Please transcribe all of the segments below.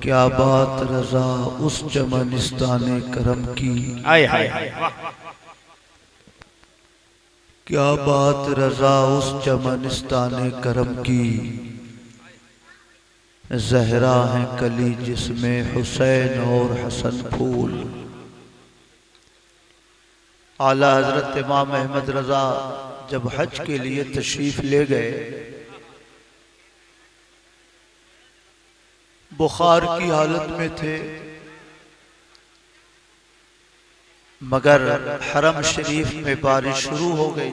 क्या बात रजा उस चमनिस्ताने करम की, आय हाय हाय, क्या बात रजा उस चमनिस्ताने करम की। जहरा है कली जिसमें हुसैन और हसन फूल। आला हजरत इमाम अहमद रजा जब हज के लिए तशरीफ ले गए, बुखार की हालत में थे, मगर हरम शरीफ में बारिश शुरू हो गई।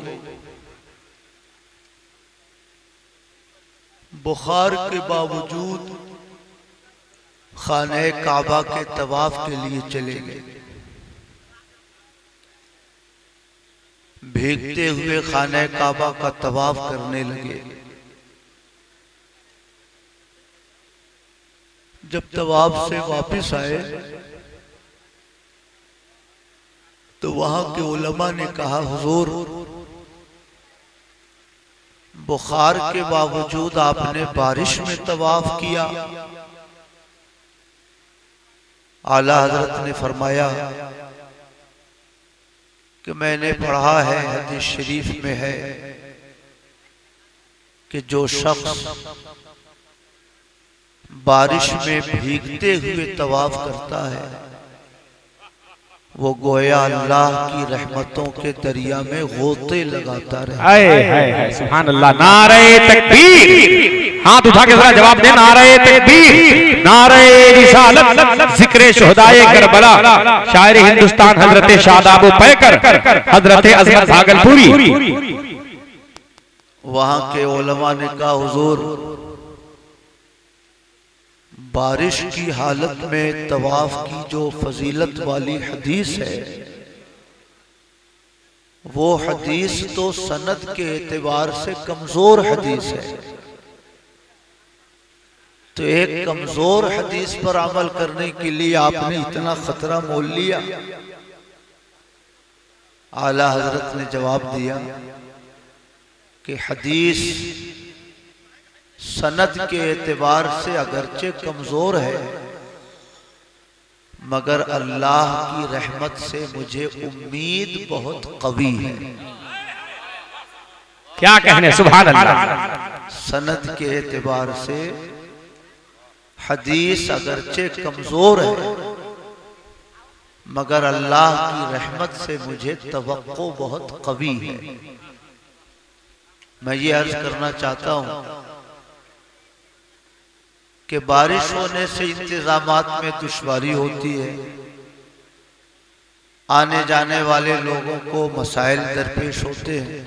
बुखार के बावजूद खाने काबा के तवाफ के लिए चले गए। भीगते हुए खाने काबा का तवाफ करने लगे। जब तवाफ से वापस आए तो वहां के उलमा ने कहा, हुजूर बुखार के बावजूद आपने बारिश में तवाफ किया। आला हजरत ने फरमाया कि मैंने पढ़ा है, हदीस शरीफ में है कि जो शख्स बारिश में भीगते हुए तवाफ करता है वो गोया अल्लाह की रहमतों के दरिया में गोते लगाता रहे। आय हाय हाय, सुभान अल्लाह। नारे तकबीर, हाथ उठा के जरा जवाब दे। नारे तकबीर, नारे रिसालत, जिक्र शुहदाए करबला, शायर हिंदुस्तान हजरत शादाब पैकर, हजरत अजमत भागलपुरी। वहां के उलमा ने कहा, हुजूर बारिश की हालत में तवाफ की जो फजीलत वाली हदीस है, वो हदीस तो सनद के एतबार से कमजोर हदीस है। तो एक कमजोर हदीस पर अमल करने के लिए आपने इतना खतरा मोल लिया। आला हजरत ने जवाब दिया कि हदीस सनद के एतबार से अगरचे कमजोर है, मगर अल्लाह की रहमत से मुझे उम्मीद बहुत कवी है। क्या कहने, सुभान अल्लाह। सनद के एतबार से हदीस अगरचे कमजोर है, मगर अल्लाह की रहमत से मुझे तवक्को बहुत कवी है। मैं ये अर्ज करना चाहता हूं कि बारिश होने से इंतजामात में दुश्वारी होती है, आने जाने वाले लोगों को मसाइल दरपेश होते हैं,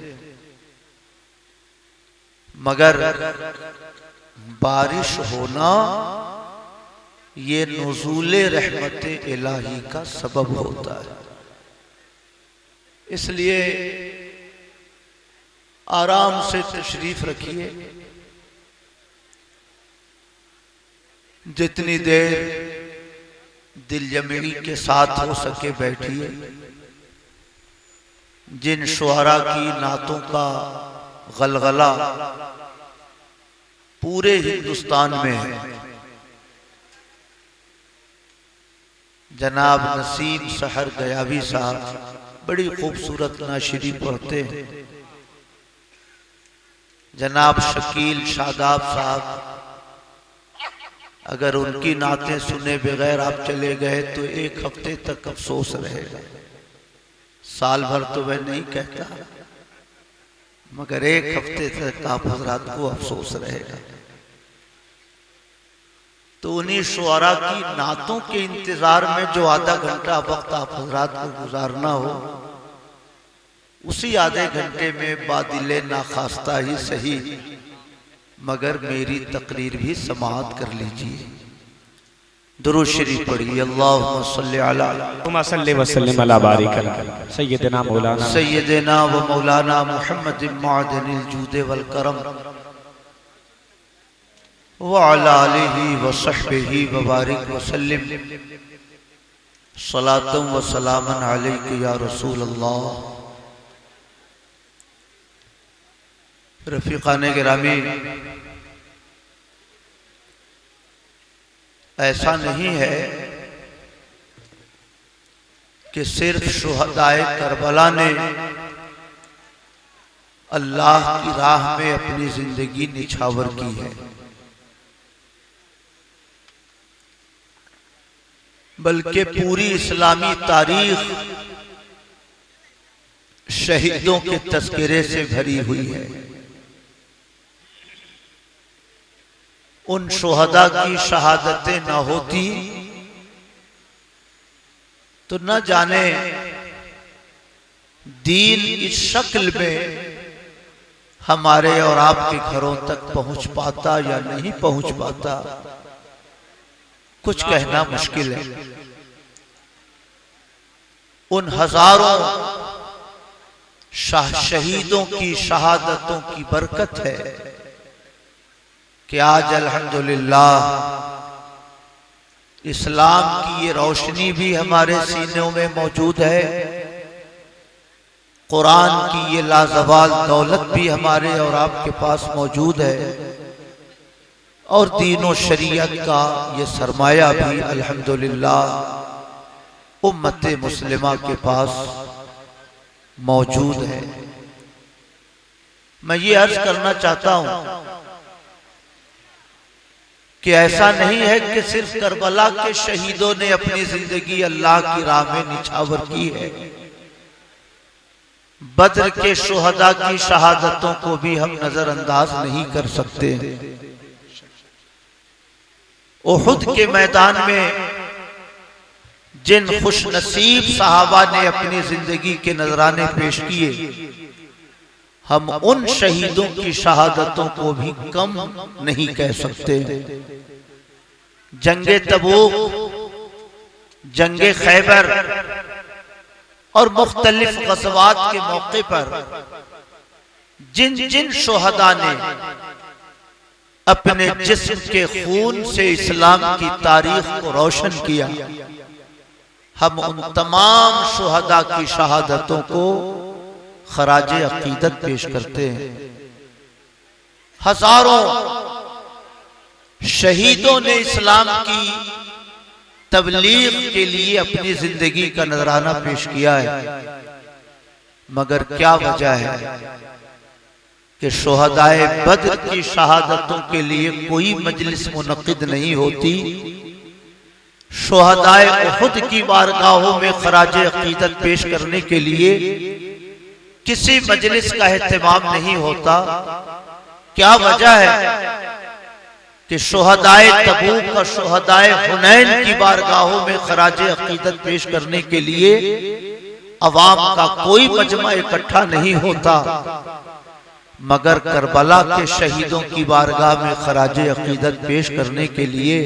मगर बारिश होना ये नुज़ूले रहमत इलाही का सबब होता है। इसलिए आराम से तशरीफ रखिए, जितनी देर दिल जमीनी के साथ हो सके बैठिए। जिन शुआरा की नातों का गलगला पूरे हिंदुस्तान में है, जनाब नसीम सहर गयावी साहब बड़ी खूबसूरत नाशिरी पढ़ते हैं। जनाब शकील शादाब साहब, अगर उनकी नातें सुने बगैर आप चले गए तो एक हफ्ते तक अफसोस रहेगा। साल भर तो वह नहीं कहता, मगर एक हफ्ते तक आप हजरात को अफसोस रहेगा। तो उन्हीं शुआरा की नातों के इंतजार में जो आधा घंटा वक्त आप हजरात को गुजारना हो, उसी आधे घंटे में बादिले नाखास्ता ही सही, मगर मेरी तकरीर भी समाअत कर लीजिए। दुरूद शरीफ पढ़िए। अल्लाहुम्मा सल्लि अला सय्यिदना व मौलाना मुहम्मद मअदनिल जूद वल करम व अला आलिहि व सहबिहि व बारिक व सल्लिम सलातन व सलामन अलैका या रसूल अल्लाह। रफीकाने गिरामी, ऐसा नहीं है कि सिर्फ शुहदाए करबला ने अल्लाह की राह में अपनी जिंदगी निछावर की है, बल्कि पूरी इस्लामी तारीख शहीदों के तस्करे से भरी हुई है। उन शुहदा की शहादतें न होती तो न जाने दीन इस शक्ल में हमारे और आपके घरों तक पहुंच पाता या नहीं पहुंच पाता, कुछ कहना मुश्किल है। उन हजारों शहीदों की शहादतों की बरकत है कि आज अल्हम्दुलिल्लाह इस्लाम की ये रोशनी भी हमारे सीनों में मौजूद है, कुरान की ये लाजवाल दौलत भी हमारे और आपके पास मौजूद है, और दीनों शरीयत का ये सरमाया भी अल्हम्दुलिल्लाह उम्मत मुस्लिमा के पास मौजूद है। मैं ये अर्ज करना चाहता हूं कि ऐसा नहीं है कि सिर्फ करबला के शहीदों ने अपनी जिंदगी अल्लाह की राह में निछावर की है, बद्र के शुहदा की शहादतों को भी हम नजरअंदाज नहीं कर सकते। उहुद के मैदान में जिन खुशनसीब सहाबा ने अपनी जिंदगी के नजराने पेश किए, हम उन शहीदों की शहादतों को भी कम नहीं कह सकते। जंगे तबूक, जंगे खैबर और मुख्तलिफ गज़वात के मौके पर जिन जिन शुहदा ने अपने जिस्म के खून से इस्लाम की तारीख को रोशन किया, हम उन तमाम शुहदा की शहादतों को खराजे अकीदत पेश करते हैं। हजारों शहीदों ने इस्लाम की तबलीग के लिए अपनी जिंदगी का नजराना पेश किया है, मगर क्या वजह है कि शुहदाए बद्र की शहादतों के लिए कोई मजलिस मुनक्किद नहीं होती, शुहदाए उहुद की बारगाहों में खराजे अकीदत पेश करने के लिए किसी मजलिस का एहतमाम नहीं होता। क्या वजह है कि शुहदाए तबूक और शुहदाए हुनैन की बारगाहों में खराजे अकीदत पेश करने के लिए अवाम का कोई मजमा इकट्ठा नहीं होता, मगर करबला के शहीदों की बारगाह में खराजे अकीदत पेश करने के लिए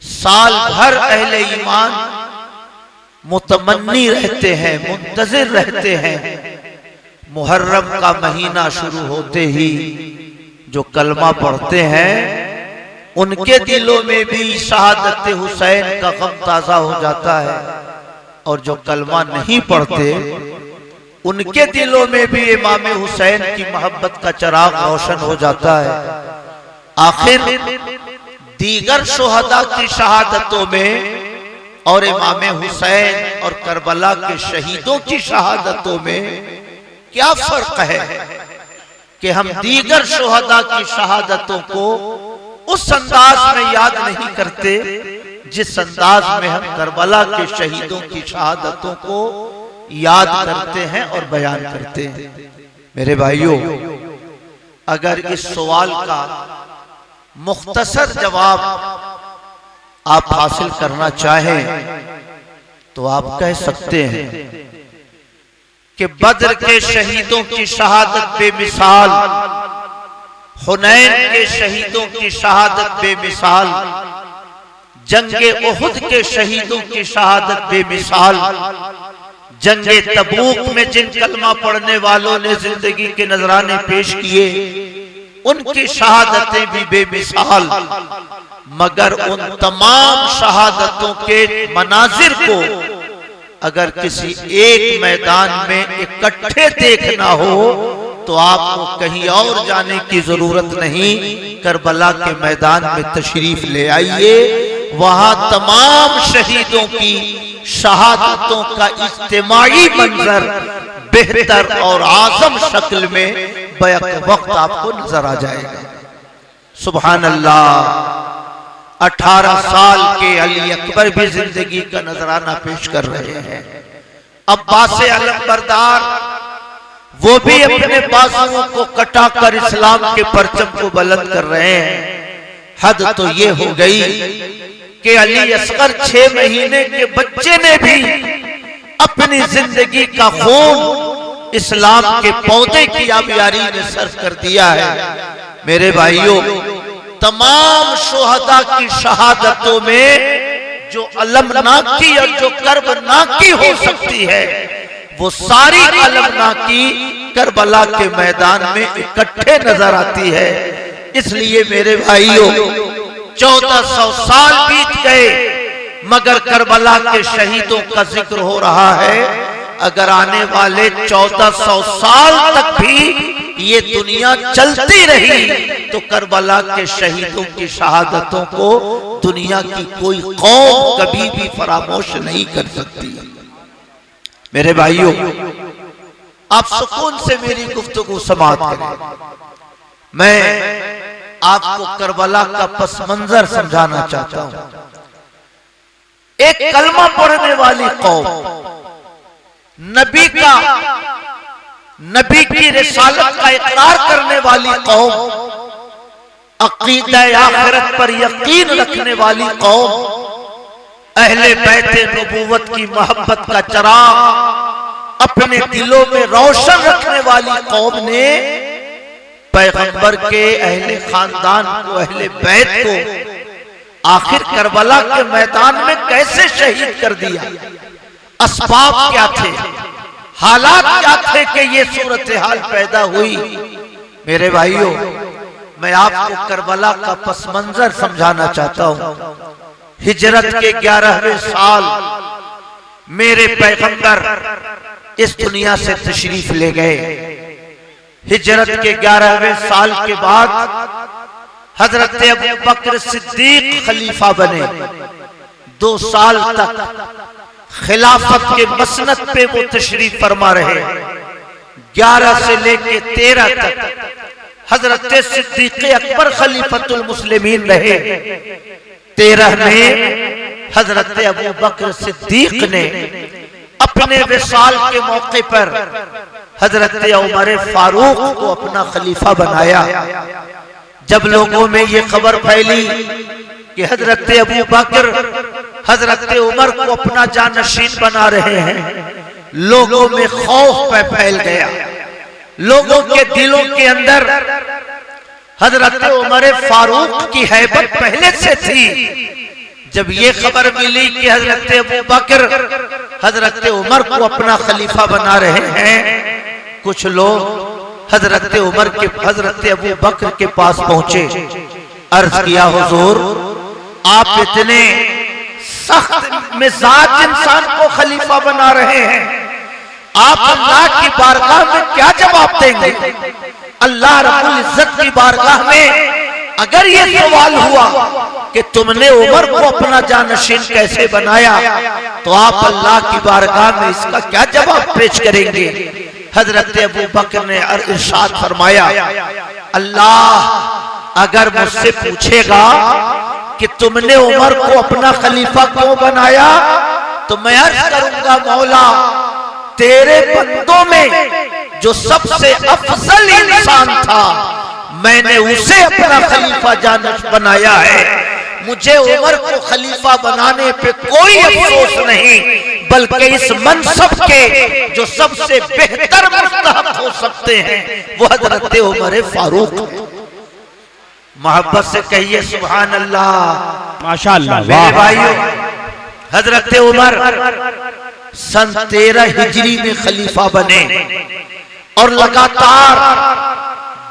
साल भर अहले ईमान मुतमन्नी रहते हैं, मुंतजिर रहते हैं। मुहर्रम का महीना शुरू होते ही जो कलमा पढ़ते हैं उनके दिलों में भी शहादत हुसैन का गम ताजा हो जाता है, और जो कलमा नहीं पढ़ते उनके दिलों में भी इमाम हुसैन की मोहब्बत का चिराग रोशन हो जाता है। आखिर दीगर शुहदा की शहादतों में और इमाम हुसैन और करबला के शहीदों की शहादतों में क्या फर्क है कि हम दीगर शुहदा की शहादतों को उस अंदाज में याद नहीं करते जिस अंदाज में हम करबला के शहीदों की शहादतों को याद करते हैं और बयान करते हैं। मेरे भाइयों, अगर इस सवाल का मुख्तसर जवाब आप हासिल करना चाहें तो आप कह सकते हैं कि बद्र के शहीदों की शहादत बेमिसाल, हुनैन के शहीदों की शहादत बेमिसाल, जंगे उहुद के शहीदों की शहादत बेमिसाल, जंगे तबूक में जिन कलमा पढ़ने वालों ने जिंदगी के नजराने पेश किए उनकी शहादतें भी बेमिसाल, मगर उन तमाम शहादतों के मनाजिर को अगर किसी एक मैदान में इकट्ठे देखना हो तो आपको कहीं और जाने की जरूरत नहीं, करबला के मैदान में तशरीफ ले आइए। वहां तमाम शहीदों की शहादतों का इज्तिमाई मंजर बेहतर और आज़म शक्ल में बैक वक्त आपको नजर आ जाएगा। सुभान अल्लाह। 18 साल के अली अकबर भी जिंदगी का नजराना पेश कर रहे हैं। अब्बास अलमबरदार वो भी अपने बाजुओं को कटाकर इस्लाम के परचम को बुलंद कर रहे हैं। हद तो ये हो गई कि अली असगर 6 महीने के बच्चे ने भी अपनी जिंदगी का खून इस्लाम के पौधे की आबियारी में सर्फ कर दिया है। मेरे भाइयों, तमाम शुहदा की शहादतों में जो अलमनाकी और जो कर्बनाकी हो सकती है, वो सारी अलमनाकी करबला के मैदान में इकट्ठे नजर आती है। इसलिए मेरे भाइयों, 1400 साल बीत गए मगर करबला के शहीदों का जिक्र हो रहा है। अगर आने वाले 1400 साल तक भी ये दुनिया चलती रही तो करबला के शहीदों की शहादतों को दुनिया की कोई कौम कभी भी फरामोश नहीं कर सकती। मेरे भाइयों, आप सुकून से मेरी गुफ्तगू समाअत करें। मैं आपको करबला का पस मंजर समझाना चाहता हूं। एक कलमा पढ़ने वाली कौम, नबी की रिसालत का इकरार करने वाली कौम, अकीदा आखिरत पर यकीन रखने वाली कौम, अहले बैते नबूवत की मोहब्बत का चराग अपने दिलों में रोशन रखने वाली कौम ने पैगंबर के अहले खानदान को, अहले बैत को आखिर करबला के मैदान में कैसे शहीद कर दिया? असबाब क्या थे, हालात क्या थे कि ये सूरत हाल पैदा हुई? मेरे भाइयों, मैं आपको करबला का पस मंजर समझाना चाहता हूं। हिजरत के 11वें साल मेरे पैगंबर इस दुनिया से तशरीफ ले गए। हिजरत के 11वें साल के बाद हजरत अबू बकर सिद्दीक खलीफा बने। 2 साल तक खिलाफत के मसनद पे वो तशरीफ फरमा रहे। 11 से लेके 13 तक हजरत सिद्दीक अकबर खलीफतुल मुस्लिमीन रहे। 13 में हजरत अबू बकर सिद्दीक ने अपने विसाल के मौके पर हजरत उमर फारूक को अपना खलीफा बनाया। जब लोगों में ये खबर फैली कि हजरत अबू बकर हजरत उमर को अपना जानशीन बना रहे हैं, लोगों में खौफ फैल गया। लोगों के दिलों के अंदर हजरत उमर फारूक की हैबत पहले से थी। जब ये खबर मिली कि हजरत अबू बकर हजरत उमर को अपना खलीफा बना रहे हैं, कुछ लोग हजरत उमर के हजरत अबू बकर के पास पहुंचे। अर्ज किया, हुजूर, आप इतने सख्त मिजाज इंसान को खलीफा बना रहे हैं, आप अल्लाह की बारगाह में क्या जवाब देंगे? अल्लाह रब्बुल इज्जत की बारगाह में अगर ये सवाल हुआ कि तुमने उमर को अपना जानशीन कैसे बनाया, तो आप अल्लाह की बारगाह में इसका क्या जवाब पेश करेंगे? हजरत अबू बकर ने इरशाद फरमाया, अल्लाह अगर मुझसे पूछेगा कि तुमने उमर को अपना खलीफा क्यों बनाया, तो मैं अर्ज करूंगा, मौला, तेरे बंदों में जो सबसे अफजल इंसान था, मैंने उसे अपना खलीफा जानश बनाया है। मुझे उमर को खलीफा बनाने पे कोई अफसोस नहीं, बल्कि इस मनसब के जो सबसे बेहतर मुस्तहक हो सकते हैं वो हजरत उमर फारूक। मोहब्बत से कहिए सुभान अल्लाह, माशाअल्लाह। मेरे भाइयों, हजरत उमर सन 13 हिजरी में खलीफा बने और लगातार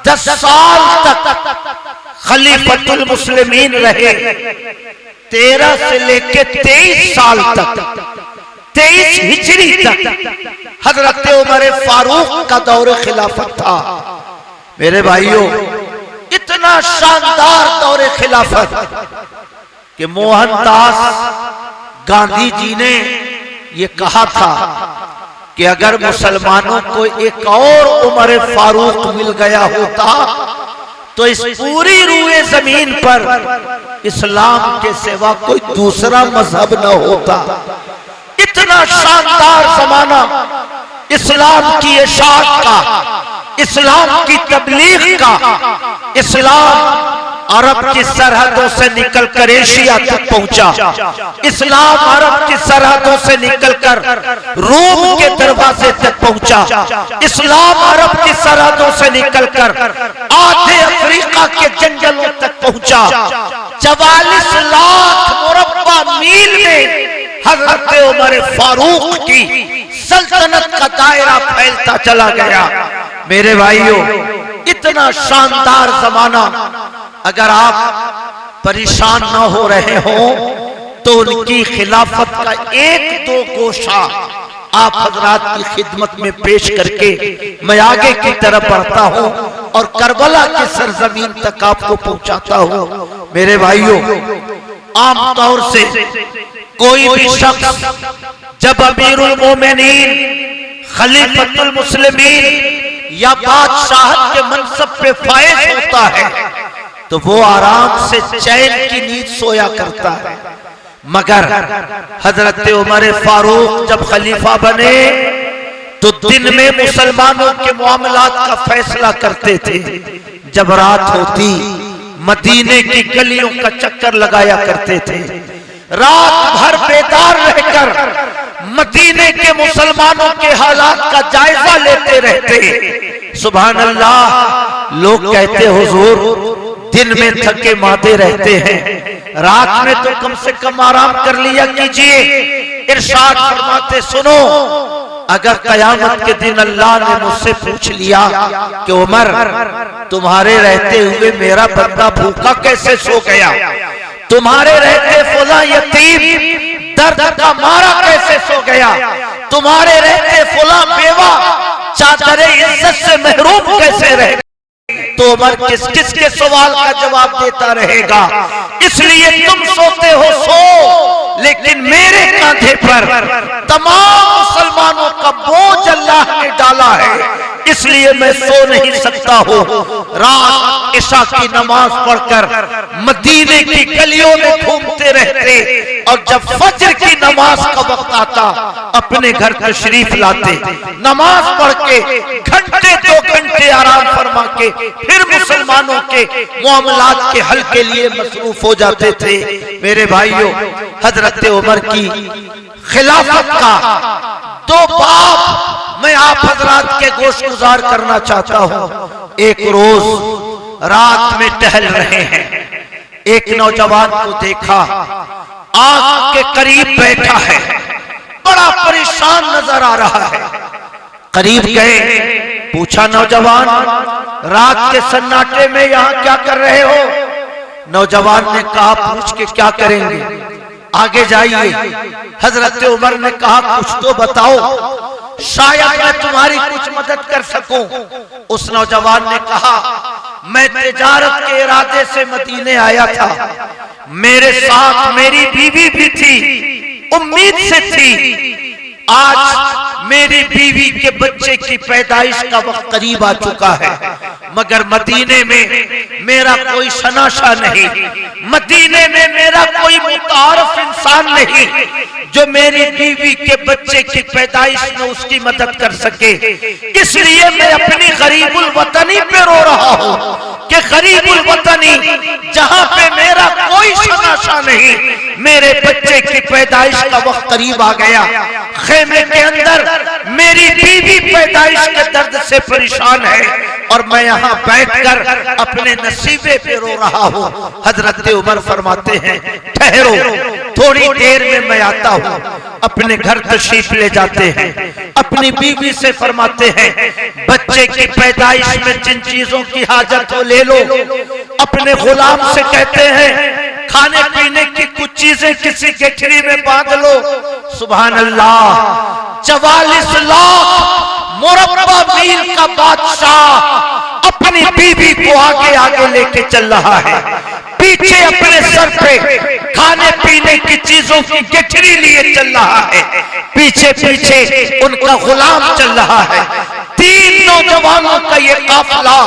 10 साल तक खलीफतुल मुस्लिमीन रहे। 13 से लेके 23 साल तक, 23 हिजरी तक हजरत उमर फारूक का दौर खिलाफत था। मेरे भाइयों, इतना शानदार दौर खिलाफत कि मोहनदास गांधी जी ने ये कहा था कि अगर मुसलमानों को एक और उमर फारूक मिल गया होता तो इस पूरी रूए जमीन पर इस्लाम के सिवा कोई दूसरा मजहब न होता। इतना शानदार जमाना इस्लाम की इशाअत का, इस्लाम की तबलीग का। इस्लाम अरब की सरहदों से निकलकर एशिया तक पहुंचा। इस्लाम अरब की सरहदों से निकलकर रोम के दरवाजे तक पहुंचा। इस्लाम अरब की सरहदों से निकलकर आधे अफ्रीका के जंगलों तक पहुंचा। 44 लाख मुरब्बा मील में हजरत उमर फारूक की सल्तनत का दायरा फैलता चला गया। मेरे भाइयों, इतना शानदार जमाना, अगर आप परेशान ना हो रहे हो तो उनकी खिलाफत का एक दो गोशा आप हजरात की खिदमत में पेश करके मैं आगे की तरफ बढ़ता हूं और करबला की सरजमीन तक आपको पहुंचाता हूं। मेरे भाइयों, आमतौर से कोई भी शख्स जब अमीरुल मोमिनीन, खलीफतुल मुस्लिमीन या बादशाह के मनसब पे फायज होता है तो वो आराम से चैन की नींद सोया करता है। मगर हजरत उमर फारूक जब खलीफा बने तो दिन में मुसलमानों के मामलात का फैसला करते थे। जब रात होती मदीने की गलियों का चक्कर लगाया करते थे। रात भर बेदार रहकर मदीने के मुसलमानों के हालात का जायजा लेते रहते। सुभान अल्लाह। लोग कहते हुजूर दिन में थके मादे रहते हैं, रात में तो कम से कम आराम कर लिया कीजिए। इरशाद फरमाते, सुनो, अगर कयामत के दिन अल्लाह ने मुझसे पूछ लिया कि उमर तुम्हारे रहते हुए मेरा बंदा भूखा कैसे सो गया, तुम्हारे रहते फुला यतीम दर्द का मारा कैसे सो गया, तुम्हारे रहते फुला बेवा चादरे इज्जत से महरूम कैसे रह, तो उमर किस किस के सवाल का जवाब देता रहेगा। इसलिए तुम सोते हो सो, लेकिन मेरे कांधे पर तमाम मुसलमानों का बोझ अल्लाह ने डाला है, इसलिए मैं सो नहीं सकता हूँ। रात इशा की नमाज पढ़कर मदीने की गलियों में घूमते रहते और जब फज्र की नमाज का वक्त आता अपने घर तशरीफ लाते। नमाज पढ़ के घंटे 2 घंटे आराम फरमा के फिर मुसलमानों के मामलात के हल के लिए मसरूफ हो जाते थे। मेरे भाइयों, हजरत उमर की खिलाफत का 2 बाब मैं आप हजरात के गोश गुजार करना चाहता हूं। एक रोज रात में टहल रहे हैं, एक नौजवान को देखा आग के करीब बैठा है, बड़ा परेशान नजर आ रहा है। करीब गए, पूछा, नौजवान रात के सन्नाटे में यहाँ क्या कर रहे हो? नौजवान ने कहा, पूछ के क्या करेंगे, आगे जाइए। हजरत उमर ने कहा, कुछ तो बताओ, शायद मैं तुम्हारी कुछ मदद कर सकूं। उस नौजवान ने कहा, मैं तिजारत के इरादे से मदीने आया था, मेरे साथ मेरी बीवी भी थी, उम्मीद से थी। आज मेरी बीवी के बच्चे की पैदाइश का वक्त करीब आ चुका है, मगर मदीने में मेरा कोई शनाशा नहीं, मदीने में मेरा कोई मुतारफ इंसान नहीं जो मेरी बीवी के बच्चे की पैदाइश में उसकी मदद कर सके। इसलिए मैं अपनी गरीबुल वतनी पे रो रहा हूँ कि गरीबुल वतनी जहाँ पे मेरा कोई शनाशा नहीं, मेरे बच्चे की पैदाइश का वक्त करीब आ गया, खेमे के अंदर मेरी बीवी पैदाइश के दर्द से परेशान है और मैं यहाँ बैठकर अपने नसीबे पे रो रहा हूँ। हजरत उमर फरमाते हैं, ठहरो, थोड़ी देर में मैं आता हूँ। अपने घर तशरीफ ले जाते हैं, अपनी बीवी से फरमाते हैं, बच्चे की पैदाइश में जिन चीजों की हाजत हो ले लो। अपने गुलाम से कहते हैं, खाने पीने की कुछ चीजें किसी गठरी में बांध लो। सुभान अल्लाह। 44 लाख मुरब्बा मील का बादशाह अपनी बीवी को आगे आगे लेके चल रहा है, पीछे अपने सर पे खाने पीने की चीजों की गठरी लिए चल रहा है, पीछे पीछे उनका गुलाम चल रहा है। 3 नौजवानों का ये काफिला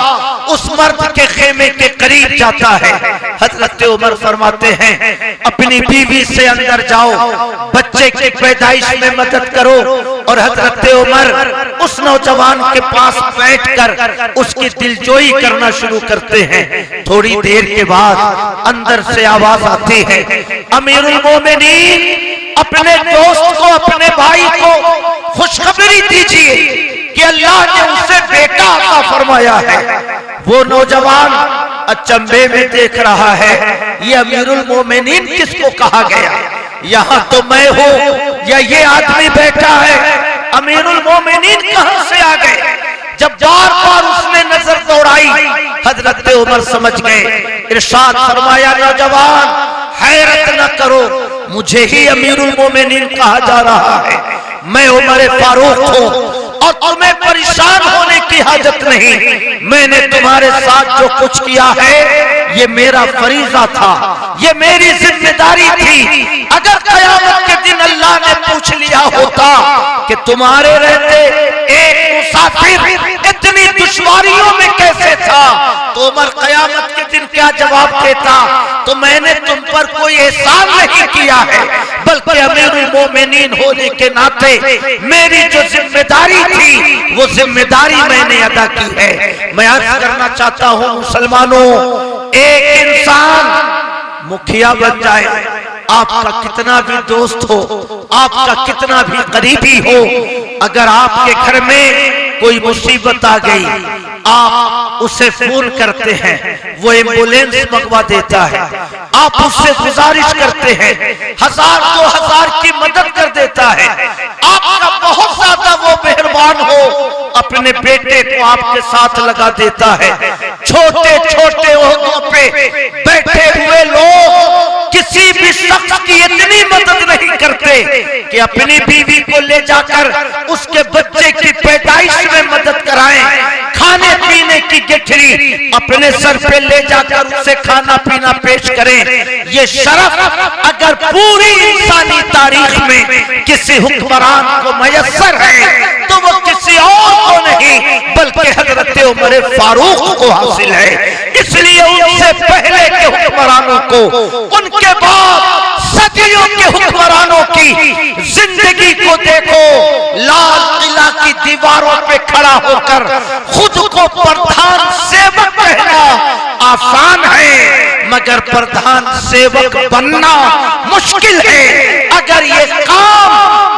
उस मर्द के खेमे के करीब जाता है। हजरत उमर फरमाते हैं अपनी बीवी से अंदर जाओ, बच्चे की पैदाइश में मदद करो। और हजरत उमर उस नौजवान के पास बैठकर उसकी दिलजोई करना शुरू करते हैं। थोड़ी देर के बाद अंदर से आवाज आती है, अमीरुल मोमिनीन अपने दोस्त को, अपने भाई को खुशखबरी दीजिए कि अल्लाह ने उसे बेटा अता फरमाया है। वो नौजवान अचंभे में देख रहा है, ये अमीरुल मोमिनीन किसको कहा गया? यहाँ तो मैं हूँ या ये आदमी बैठा है, अमीरुल मोमिनीन कहां से आ गए? जब बार बार उसने नजर दौड़ाई, हजरत उमर समझ गए। इरशाद फरमाया, नौजवान हैरत न करो, मुझे ही अमीरुल मोमिनीन कहा जा रहा है। मैं उमर फारूक हूँ और तुम्हें परेशान होने की हाजत नहीं। मैंने तुम्हारे साथ जो कुछ किया है ये मेरा फरीजा था, ये मेरी जिम्मेदारी थी। अगर कयामत के दिन अल्लाह ने पूछ लिया होता कि तुम्हारे रहते एक मुसाफिर इतनी दुश्वारियों में कैसे था, तो उमर कयामत के दिन क्या जवाब देता? तो मैंने तुम पर कोई एहसान नहीं किया है, बल्कि अमीरुल मोमिनीन होने के नाते मेरी जो जिम्मेदारी थी वो जिम्मेदारी मैंने अदा की है। मैं अर्ज करना चाहता हूँ मुसलमानों, एक इंसान मुखिया बन जाए, आपका कितना भी दोस्त हो, आपका कितना भी करीबी हो, अगर आपके घर में कोई मुसीबत आ गई, आप उसे फोन करते हैं, वो एम्बुलेंस मंगवा देता है। आप उससे गुजारिश करते हैं, 1000-2000 की मदद कर देता है। आपका बहुत ज्यादा वो मेहरबान हो, अपने बेटे को आपके साथ लगा देता है। छोटे छोटे ओहदों पे बैठे हुए लोग किसी भी शख्स की इतनी मदद नहीं करते कि अपनी बीवी को ले जाकर उसके बच्चे की पैदाइश में मदद कराएं, खाने पीने की गठरी अपने सर पे ले जाकर उसे खाना पीना पेश करें। ये शरफ अगर पूरी इंसानी तारीख में किसी हुक्मरान को मयस्सर है तो वो किसी और को नहीं बल्कि हजरत उमर फारूक को हासिल है। इसलिए उनसे पहले के हुक्मरानों को, उनके बाद सदियों के हुक्मरानों की जिंदगी को देखो। लाल किला की दीवारों पे खड़ा होकर खुद को प्रधान सेवक कहना आसान है, मगर प्रधान सेवक बनना मुश्किल है। अगर ये काम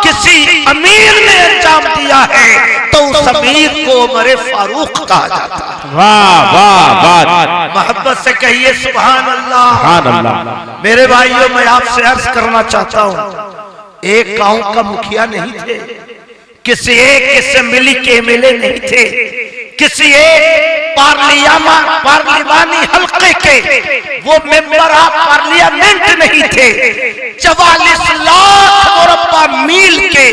किसी अमीर ने अंजाम दिया है तो उस अमीर को उमर फारूक कहा जाता है। वाह वाह वाह, मोहब्बत से कहिए सुभान अल्लाह। सुभान अल्लाह। मेरे भाइयों, मैं आपसे अर्ज करना चाहता हूँ, एक गांव का मुखिया नहीं थे, किसी एक असेंबली के एमएलए नहीं थे, किसी एक पार्लिमानी हल्के के वो मेंबर ऑफ पार्लियामेंट नहीं थे। 44 लाख मुरब्बा मील के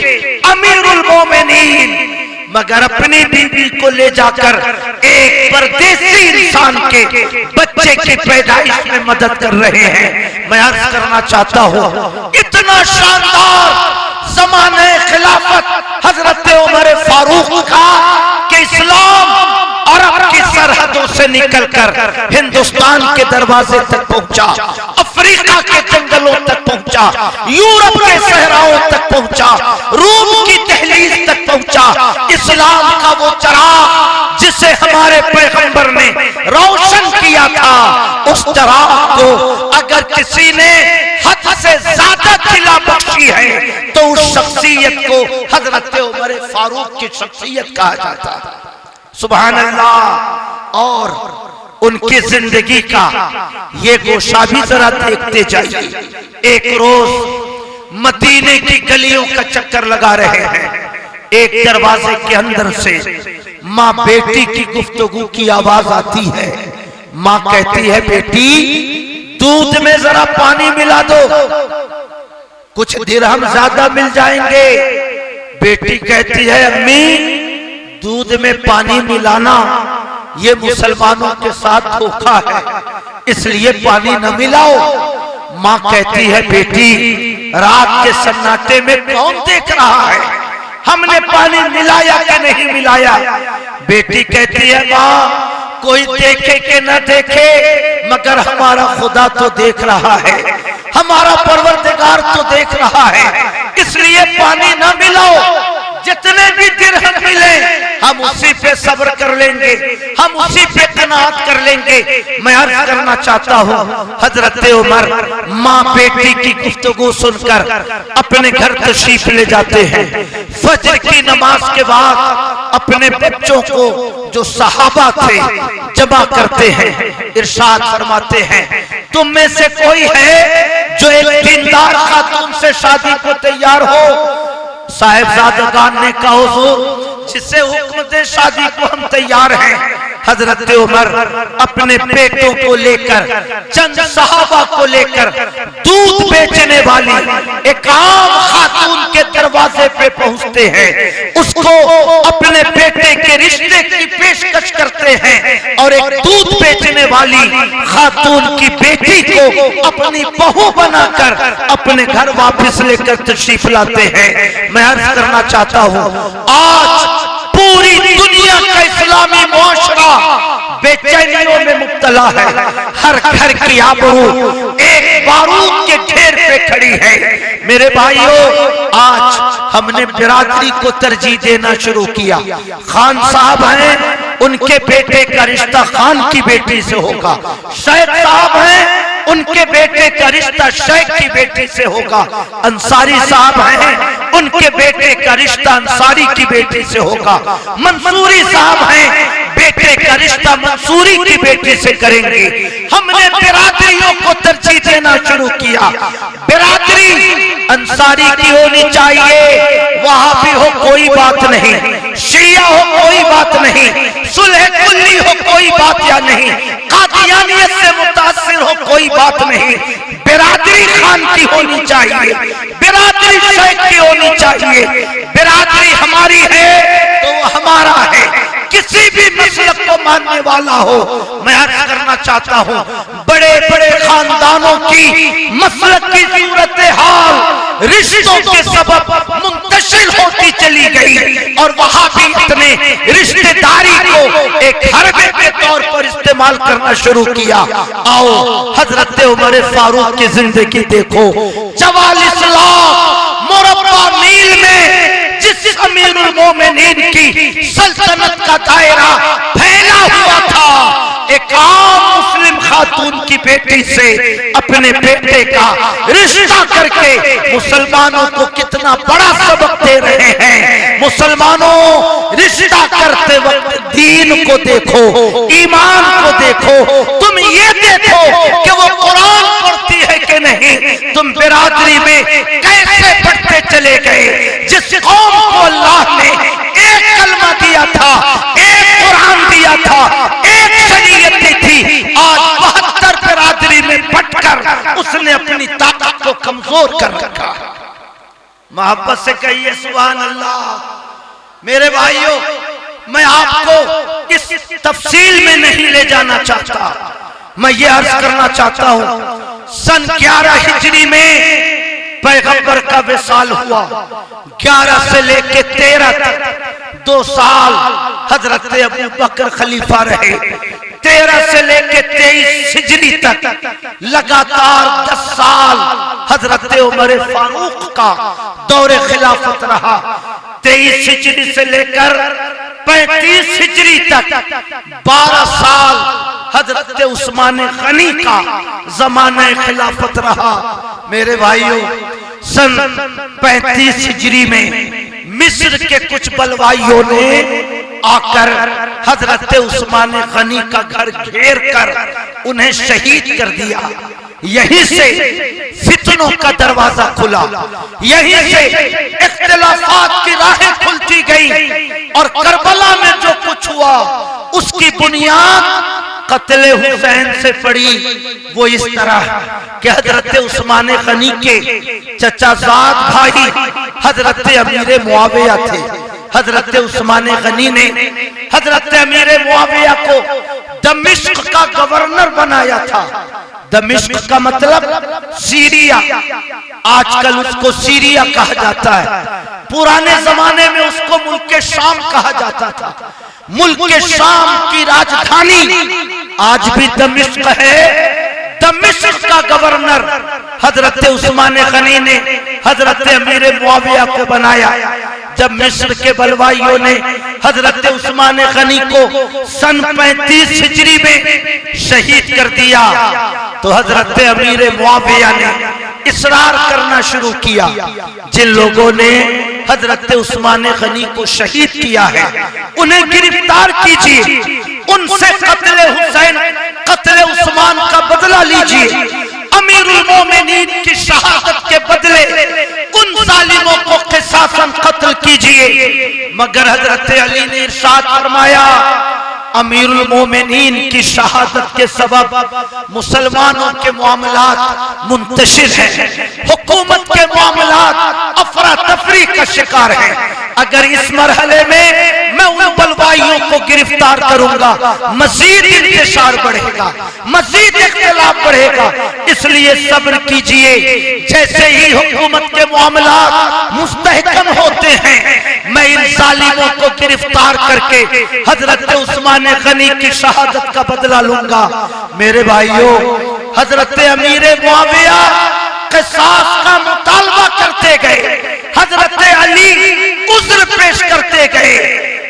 अमीरुल मोमिनीन, मगर अपनी बीवी को ले जाकर एक परदेसी इंसान के बच्चे की पैदाइश में मदद कर रहे हैं। मैं अर्ज करना चाहता हूँ, इतना शानदार ज़माने खिलाफत हजरत उमर फारूक का कि इस्लाम अरब की सरहदों से निकलकर हिंदुस्तान के दरवाजे तक पहुंचा, अफ्रीका के जंगलों तक पहुंचा, यूरोप के सहराओं तक पहुंचा, रूम की दहलीज तक पहुंचा। इस्लाम का वो चराग जिसे हमारे पैगंबर ने रोशन किया था, उस चराग को अगर किसी ने हद से ज्यादा खिला बख्शी है तो उस शख्सियत को हजरत उमर फारूक की शख्सियत कहा जाता है। सुभान अल्लाह। और उनकी जिंदगी का ये गोशा भी जरा देखते जाइए। एक रोज मदीने की गलियों का चक्कर लगा रहे हैं, एक दरवाजे के अंदर से माँ बेटी की गुफ्तगू की आवाज आती है। माँ कहती है, बेटी दूध में जरा पानी मिला दो, कुछ दिरहम ज्यादा मिल जाएंगे। बेटी कहती है अम्मी दूध में पानी मिलाना ये मुसलमानों के साथ धोखा है, इसलिए पानी न मिलाओ। माँ कहती है बेटी रात के सन्नाटे में कौन देख रहा है, हमने पानी मिलाया कि नहीं मिलाया। बेटी कहती है माँ कोई देखे कि न देखे मगर हमारा खुदा तो देख रहा है, हमारा परवरदिगार तो देख रहा है, इसलिए पानी न मिलाओ। जितने भी दिरहम मिले हम उसी पे सब्र कर लेंगे, हम उसी पे कनात कर लेंगे। मैं अर्ज करना चाहता हूँ हजरत उमर माँ बेटी की गुफ्तगू सुनकर अपने घर तशरीफ ले जाते हैं। फजर की नमाज के बाद अपने बच्चों को जो सहाबा थे जमा करते हैं, इरशाद फरमाते हैं तुम में से कोई है जो एक दीनदार खातून से शादी को तैयार हो। साहिबजादगान ने कहा हुजूर जिससे हुक्म दे शादी को हम तैयार हैं। हजरत उमर अपने बेटों को लेकर चंद सहाबा को लेकर दूध बेचने वाली एक आम खातून के दरवाजे पे पहुंचते हैं, उसको अपने बेटे के रिश्ते की पेशकश करते हैं और एक दूध बेचने वाली खातून की बेटी को अपनी बहू बनाकर अपने घर वापस लेकर तशरीफ लाते हैं। मैं अर्ज करना चाहता हूं आज पूरी दुनिया का इस्लामी मुआशरा बेचैनियों में मुब्तला है। हर घर की आबरू एक बारूद के ढेर पे खड़ी है। मेरे भाइयों आज हमने बिरादरी को तरजीह देना शुरू किया। खान साहब हैं उनके बेटे का रिश्ता खान की बेटी से होगा, शेख साहब हैं उनके बेटे का रिश्ता शेख की बेटी से होगा, अंसारी साहब हैं उनके बेटे का रिश्ता अंसारी की बेटी से होगा, मंसूरी साहब हैं बेटे का रिश्ता मंसूरी की बेटी से करेंगे। हमने बिरादरियों को तरजीह देना शुरू किया। बिरादरी अंसारी की होनी चाहिए, वहाबी हो कोई बात नहीं, शिया हो कोई बात नहीं, सुलह कुल्ली हो कोई बात या नहीं, कादियानियत से मुतासिर हो कोई बात नहीं। बिरादरी खान की होनी चाहिए, बिरादरी शेख की होनी चाहिए। बिरादरी हमारी है तो वो हमारा है, किसी भी मसलक को मानने वाला हो। मैं अर्ज करना चाहता हूँ बड़े बड़े खानदानों की मसलक की सूरत हाल रिश्तों के सबब मुंतशिर होती चली गई और वहाबियत ने रिश्तेदारी को एक हरबे के तौर पर इस्तेमाल करना शुरू किया। आओ हजरत उमर फारूक की जिंदगी देखो। 44 लाख मुरब्बा मील में जिस अमीरुल मोमिनीन की सल्तनत का दायरा फैला हुआ था, एक आम मुस्लिम खातून की बेटी से अपने बेटे का रिश्ता करके मुसलमानों को कितना बड़ा सबक दे रहे हैं। मुसलमानों रिश्ता करते वक्त दीन को देखो, ईमान को देखो, तुम ये देखो कि वो कुरान पढ़ती है कि नहीं, तुम बिरादरी में कैसे पढ़ते चले गए। जिस कौम को अल्लाह ने एक कलमा दिया था, एक कुरान दिया था, एक शरीयत दी थी, आज 72 बिरादरी में बटकर उसने अपनी ताकत को कमजोर कर रखा। मोहब्बत से कहिए सुभान अल्लाह। मेरे भाइयों मैं आपको इस तफसील में नहीं ले जाना चाहता, मैं ये अर्ज करना चाहता हूं सन 11 हिजरी में पैगंबर का विसाल हुआ। 11 से लेके 13 तक 2 साल हजरत अबू बकर खलीफा रहे। 13 से लेके 23 हिजरी तक लगातार 10 साल हजरत उमर फारूक का दौरे खिलाफत रहा। 23 हिजरी से लेकर 35 हिजरी तक 12 साल हजरत उस्मान गनी का जमाना खिलाफत रहा। मेरे भाइयों सन 35 हिजरी में मिस्र के कुछ बलवाइयों ने आकर हजरत उस्मान गनी का घर घेर कर उन्हें शहीद कर दिया। यहीं से फितनों का दरवाजा खुला, यहीं से इख्तिलाफात की राहें खुलती गई और करबला में जो कुछ हुआ उसकी बुनियाद कत्ले हुसैन से पड़ी। वो इस तरह कि हजरत उस्मान गनी के चचाजाद भाई हजरत अमीर मुआविया थे। हजरत उस्मान गनी ने हजरत अमीर मुआविया को दमिश्क का गवर्नर बनाया था। दमिश्क का मतलब सीरिया, आजकल उसको सीरिया कहा जाता है। पुराने जमाने में उसको मुल्क शाम कहा जाता था। मुल्क शाम की राजधानी आज भी दमिश्क है। दमिश्क का गवर्नर हजरत उस्मान गनी ने हजरत अमीर मुआविया को बनाया। जब मिस्र के बलवाइयों ने हजरत उस्मान गनी को सन 35 हिजरी में शहीद कर दिया तो हजरत अमीर मुआविया ने इसरार करना शुरू किया, जिन लोगों ने हजरत उस्मान गनी को शहीद किया है उन्हें गिरफ्तार कीजिए, उनसे कत्ले हुसैन कत्ले उस्मान का बदला लीजिए। अमीरुल मोमिनीन की शहादत के बदले उन जालिमों को क़िसासन कत्ल कीजिए। मगर हजरत अली ने इरशाद फरमाया, अमीरुल मोमिनीन की शहादत के सबब मुसलमानों के मामलात मुंतशिर हैं, हुकूमत के मामलात अफरा तफरी का शिकार हैं। अगर इस मरहले में मैं उन बलवाइयों को गिरफ्तार करूंगा मजीद इंतशार बढ़ेगा, मजीद इख्तिलाफ बढ़ेगा। इसलिए सब्र कीजिए, जैसे ही हुकूमत के मामलात मुस्तहकम होते हैं मैं इन जालिमों को गिरफ्तार करके हजरत उस्मान गनी की शहादत का बदला लूंगा। मेरे भाइयों, हजरत अमीर मुआविया क़िसास का मुतालबा करते गए, हजरत अली उज़्र पेश करते गए।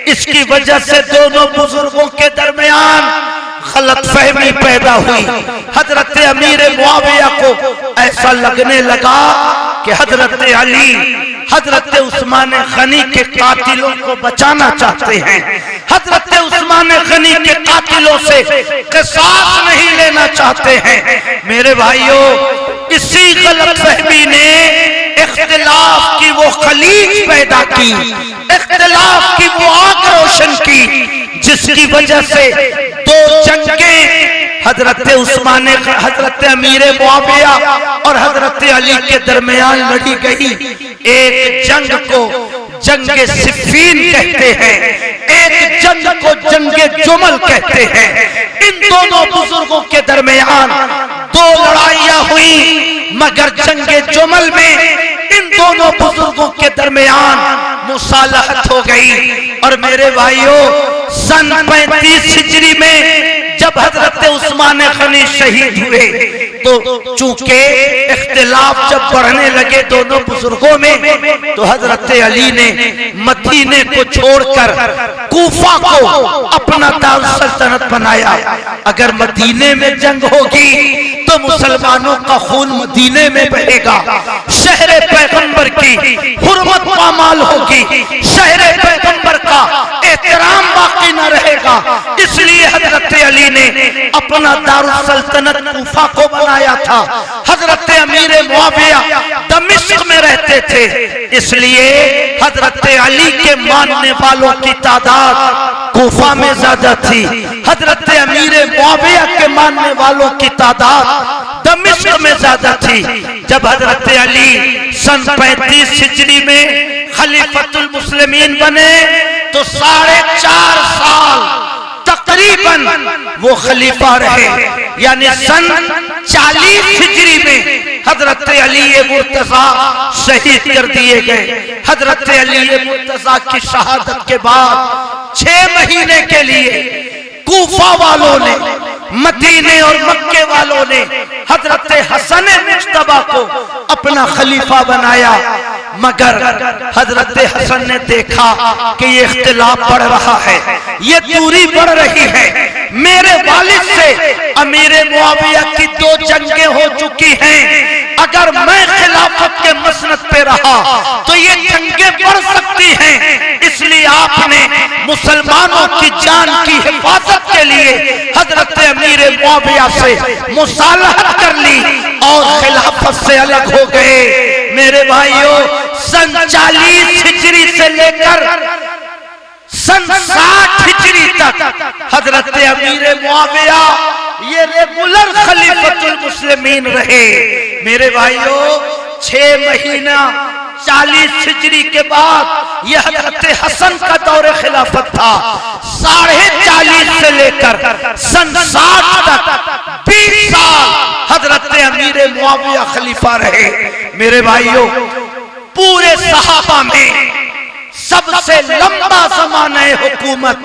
इसकी वजह से दोनों बुजुर्गों के दरमियान गलतफहमी पैदा हुई। हजरत अमीर मुआविया को ऐसा लगने लगा कि हजरत अली हजरत उस्मान गनी के कातिलों को बचाना चाहते हैं, हजरत उस्मान गनी के कातिलों से क़िसास नहीं लेना चाहते हैं। मेरे भाइयों, इसी गलतफहमी ने इख्तिलाफ की वो खलीज पैदा की, इख्तिलाफ की वो आग रोशन की, जिसकी वजह से दो जंगें हजरत उस्मान हजरत अमीर मुआविया और हजरत अली के दरमियान लड़ी गई। एक जंग को जंगे सिफ़ीन कहते हैं, एक जंग को जंगे जुमल कहते हैं। इन दोनों बुजुर्गों के दरमियान दो लड़ाइयां हुई, मगर जंगे जुमल में इन दोनों बुजुर्गों के दरमियान मुसालहत हो गई। और मेरे भाइयों, सन 35 हिजरी में जब हजरत उस्मान गनी शहीद हुए तो चूंकि इख्तिलाफ जब बढ़ने लगे दोनों बुजुर्गों में, तो हजरत अली ने मदीने को छोड़कर कूफा को अपना दारुल सल्तनत बनाया। अगर मदीने में जंग होगी तो मुसलमानों का खून मदीने में बहेगा, शहर पैगंबर की हुर्मत पामाल होगी, शहर पैगंबर का एहतराम बाकी न रहेगा। इसलिए हजरत अली ने अपना दारुल सल्तनत कूफा को बनाया था। हजरत अमीर मुआविया दमिश्क में रहते थे, इसलिए हजरत अली के मानने वालों की तादाद कूफा में ज्यादा थी, हजरत अमीर मुआविया के मानने वालों की तादाद दमिश्क में ज्यादा थी। जब हजरत अली सन 35 हिजरी में खलीफतुल मुस्लिमीन बने तो 4.5 साल तकरीबन वो खलीफा रहे, यानी सन 40 हिजरी में हजरत अली मुर्तजा शहीद कर दिए गए। हजरत अली मुर्तजा की शहादत के बाद 6 महीने के लिए कूफा वालों ने, मदीने और मक्के वालों ने हजरत हसन मुज्तबा को अपना खलीफा बनाया। मगर हजरत हसन ने देखा कि ये इख्तिलाफ बढ़ रहा है, ये दूरी बढ़ रही है, मेरे वालिद से अमीर मुआविया की 2 जंगें हो चुकी हैं, अगर मैं खिलाफत के मसनद पे रहा तो ये जंगें बढ़ सकती हैं। इसलिए आपने मुसलमानों की जान की हिफाजत के लिए हजरत अमीर मुआविया से मुसालहत कर ली और खिलाफत से अलग हो गए। मेरे भाइयों, सन 40 हिजरी से लेकर सन 60 हिजरी तक हजरत अमीर मुआविया ये रेगुलर खलीफतुल मुस्लिमीन रहे। मेरे भाइयों, 6 महीना 40 हिजरी के बाद यह हजरत हसन का दौर खिलाफत था। 40.5 से लेकर सन 60 तक 20 साल हजरत अमीर मुआविया खलीफा रहे। मेरे भाइयों, पूरे सहाबा में सबसे लंबा ज़माना हुकूमत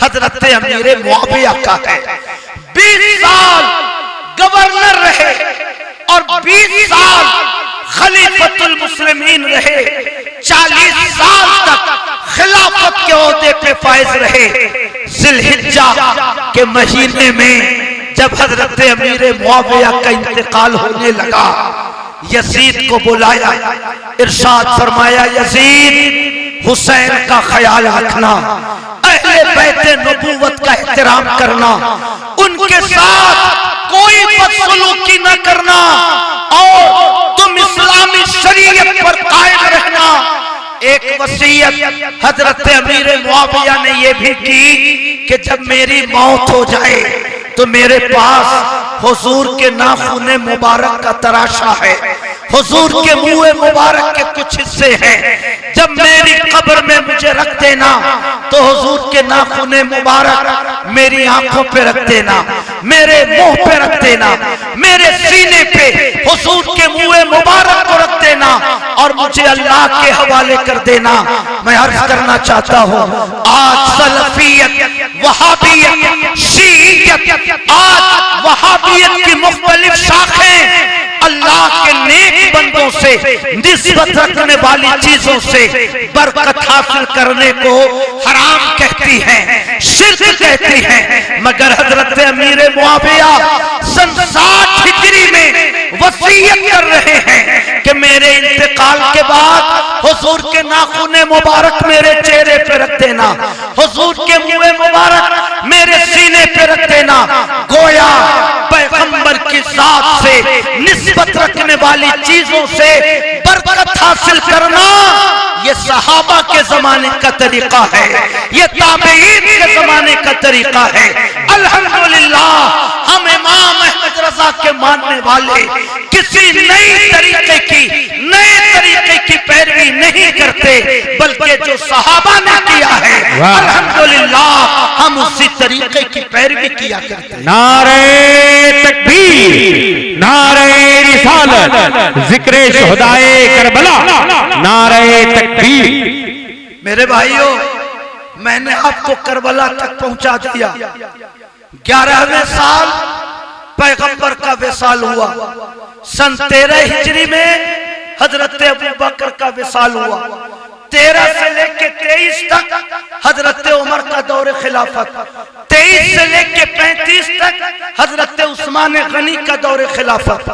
हजरत अमीर मुआविया का है। 20 साल गवर्नर रहे और 20 साल खलीफतुल मुस्लिमीन रहे। 40 साल तक खिलाफत के ओहदे पे फाइज रहे। जिलहिज्जा के महीने में जब हजरत अमीर मुआविया का इंतकाल होने लगा, यजीद को बुलाया, इरशाद फरमाया, यजीद हुसैन का ख्याल रखना, अहले बैते नबूवत का एहतराम करना, उनके साथ कोई बदसलूकी न करना और तुम इस्लामी शरीयत पर कायम रहना। एक वसीयत हजरत अमीर मुआविया ने यह भी की कि जब मेरी मौत हो जाए तो मेरे पास हुजूर के नाखूने मुबारक का तराशा है, हुजूर के मुँह मुबारक के कुछ हिस्से हैं। जब मेरी कब्र में मुझे रख देना तो हुजूर के नाखूने मुबारक मेरी आंखों पे रख देना, मेरे मुंह पे रख देना, मेरे सीने पे हुजूर के मुँह मुबारक को रख देना और मुझे अल्लाह के हवाले कर देना। मैं अर्ज करना चाहता हूँ, आज सलफियत, वहाबियत, शीइयत, आज वहाबियत की मुख्तलिफ शाखें अल्लाह के नेक बंदों से निस्बत रखने वाली चीजों से बरकत हासिल करने को हराम कहती हैं, शिर्क कहती हैं। मगर हजरत अमीर मुआविया सन 60 हिजरी में वसीयत कर रहे हैं कि मेरे इंतकाल के बाद हुजूर के नाखूने मुबारक मेरे चेहरे पे रख देना, हुजूर के मुँह मुबारक मेरे सीने पे रख देना। गोया पैगंबर की जात से निस्बत रखने वाली चीजों से बरकत हासिल करना ये सहाबा के जमाने का तरीका है, ये ताबईन के जमाने का तरीका है। अल्हम्दुलिल्लाह हम इमाम अहमद रजा के मानने वाले किसी नए तरीके की पैरवी नहीं करते, बल्कि जो सहाबा ने किया है अल्हम्दुलिल्लाह हम उसी तरीके की पैरवी किया करते हैं। नारे तकबीर, नारे रिसालत, जिक्रे शुहदाए करबला, नारे तकबीर। मेरे भाइयों, मैंने आपको करबला तक पहुंचा दिया। 11वें साल पैगंबर का विसाल हुआ। सन 13 हिजरी में हजरत अबू बकर का विसाल हुआ। 13 से लेके 23 तक हजरत उमर का दौर खिलाफत, 23 से लेके 35 तक हजरत उस्मान गनी का दौर खिलाफत,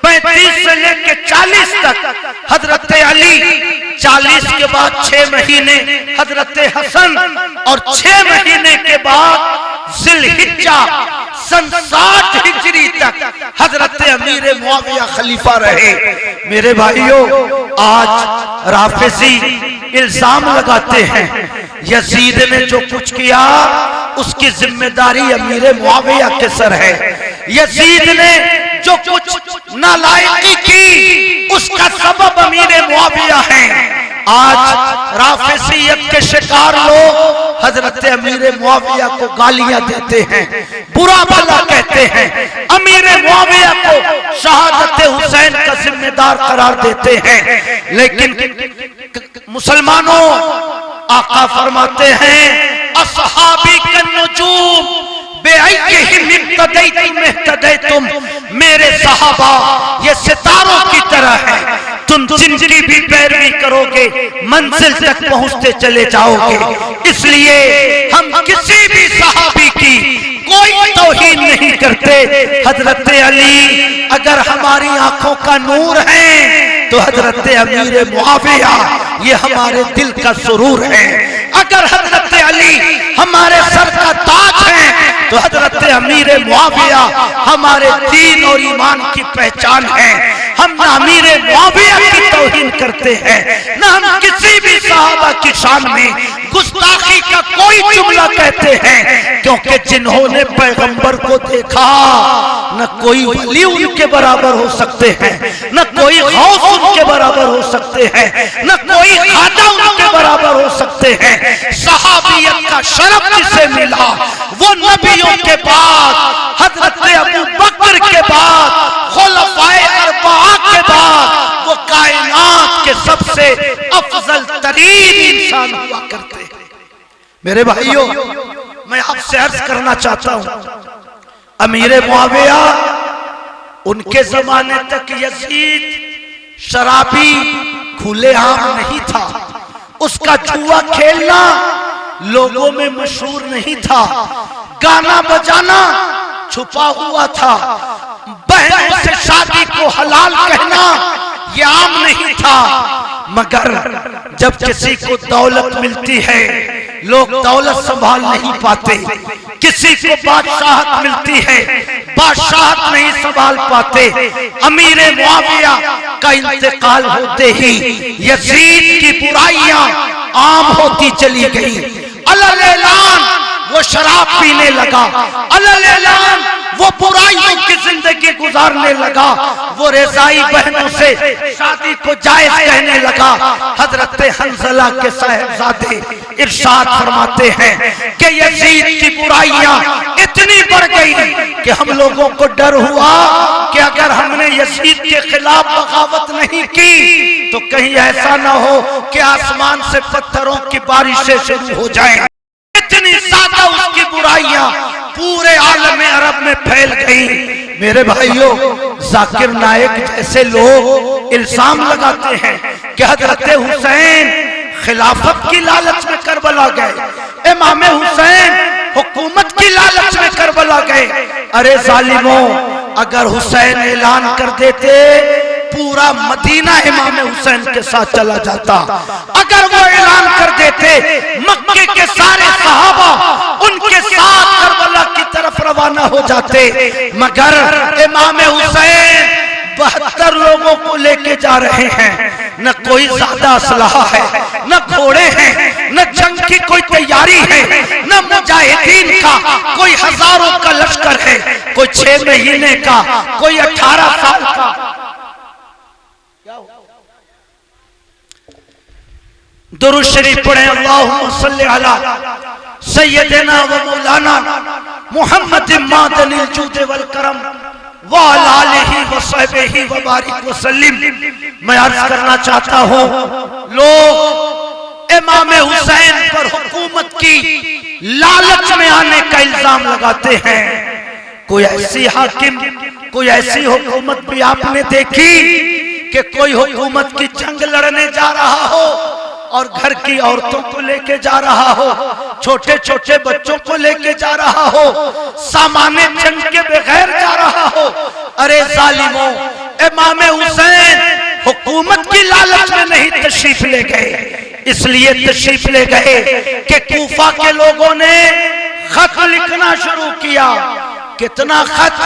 35 से लेके 40 तक हजरत अली, 40 के बाद 6 महीने हजरत हसन और 6 महीने के बाद जिलहिज्जा सन 60 हिजरी तक हजरत अमीर मुआविया खलीफा रहे। मेरे भाइयों, आज राफिजी इल्जाम लगाते हैं यजीद ने जो कुछ किया उसकी जिम्मेदारी अमीर मुआविया के सर है। यजीद ने जो कुछ नालायकी की उसका सबब अमीर मुआविया है। आज राफिजियत के शिकार लोग हजरत अमीर मुआविया को गालियां देते हैं, बुरा भला कहते हैं, अमीर मुआविया को शहादत हुसैन का जिम्मेदार करार देते हैं। लेकिन मुसलमानों, आका फरमाते हैं अस्हाबी कन्नुजूम तुम मेरे सहाबा ये सितारों की तरह है, तुम जिनकी भी पैरवी करोगे मंजिल तक पहुंचते चले जाओगे। इसलिए हम किसी भी सहाबी की कोई तौहीन नहीं करते। हजरत अली अगर हमारी आंखों का नूर है तो हजरत अमीर मुआविया ये हमारे दिल का सुरूर है। अगर हजरत अली हमारे सर का ताज है तो हजरत अमीर मुआविया हमारे दीन और ईमान की पहचान है। हम ना अमीर मुआविया की तौहीन करते हैं, ना हम किसी भी सहाबा की शान में गुस्ताखी का कोई जुमला कहते हैं, क्योंकि जिन्होंने पैगंबर को देखा न कोई वली उनके बराबर हो सकते हैं, न कोई गौस उनके बराबर हो सकते हैं, न कोई खाजा उनके बराबर हो सकते हैं। सहाबियत का शरफ जिसे मिला वो नबियों के बाद, हजरत अबू बकर के बाद, खुलफाए अरबआ के बाद वो कायनात के सबसे अफजल तरीन इंसान हुआ करते हैं। मेरे भाइयों, मैं आपसे अर्ज करना चाहता हूं, अमीर मुआविया उनके जमाने तक यजीद शराबी खुलेआम नहीं था, उसका जुआ खेलना लोगों में मशहूर नहीं था, गाना बजाना छुपा हुआ था, बहनों से शादी को हलाल कहना ये आम नहीं था। मगर जब किसी को दौलत मिलती है लोग दौलत संभाल नहीं पाते, किसी को बादशाहत मिलती है बादशाहत नहीं संभाल पाते। अमीर मुआविया का इंतकाल होते ही यजीद की बुराइयां आम होती चली गई। अलल-ए-ऐलान वो शराब पीने लगा, अलल-ए-ऐलान वो बुराइयों की जिंदगी गुजारने लगा, वो रज़ाई बहनों से शादी को जायज कहने लगा। हजरत हंज़ला के साहिबजादे इरशाद फरमाते हैं कि यजीद की बुराइयां इतनी बढ़ गई कि हम लोगों को डर हुआ कि अगर हमने यजीद के खिलाफ बगावत नहीं की तो कहीं ऐसा ना हो कि आसमान से पत्थरों की बारिशें शुरू हो जाएं। इतनी ज्यादा उसकी बुराइयां पूरे आलम अरब में फैल गई। मेरे भाइयों, जाकिर नायक जैसे लोग इल्जाम लगाते हैं कि हजरत हुसैन खिलाफत की लालच में करबला गए, इमाम हुसैन हुकूमत की लालच में करबला गए। अरे जालिमों, अगर हुसैन ऐलान कर देते पूरा मदीना इमाम हुसैन के साथ चला जाता, अगर वो ऐलान कर देते मक्के के सारे सहाबा उनके साथ करबला की तरफ रवाना हो जाते। मगर इमाम हुसैन 72 लोगों को लेके जा रहे हैं, न कोई ज्यादा असलहा है, न घोड़े हैं, न जंग की कोई तैयारी है, न मुजाहिदीन का कोई हजारों का लश्कर है, कोई 6 महीने का, कोई 18 साल का। दुरूद शरीफ पढ़ें, अल्लाहुम्मा सल्ली अला सय्यदना व मौलाना मुहम्मद मादनिल जूद वल करम व अला आलिहि व सहबिहि व बारिक व सल्लिम। मैं अर्ज करना चाहता हूं, लोग इमाम हुसैन पर हुकूमत की लालच में आने का इल्जाम लगाते हैं। कोई ऐसी हाकिम, कोई ऐसी हुकूमत भी आपने देखी कि कोई हुकूमत की जंग लड़ने जा रहा हो और घर की औरतों को लेके जा रहा हो, छोटे छोटे बच्चों को लेके जा रहा हो, सामान्य जंग के बगैर जा रहा हो? अरे जालिमों, इमाम हुसैन हुकूमत की लालच में नहीं तशरीफ ले गए, इसलिए तशरीफ ले गए कि कूफा के लोगों ने खत लिखना शुरू किया। कितना खत?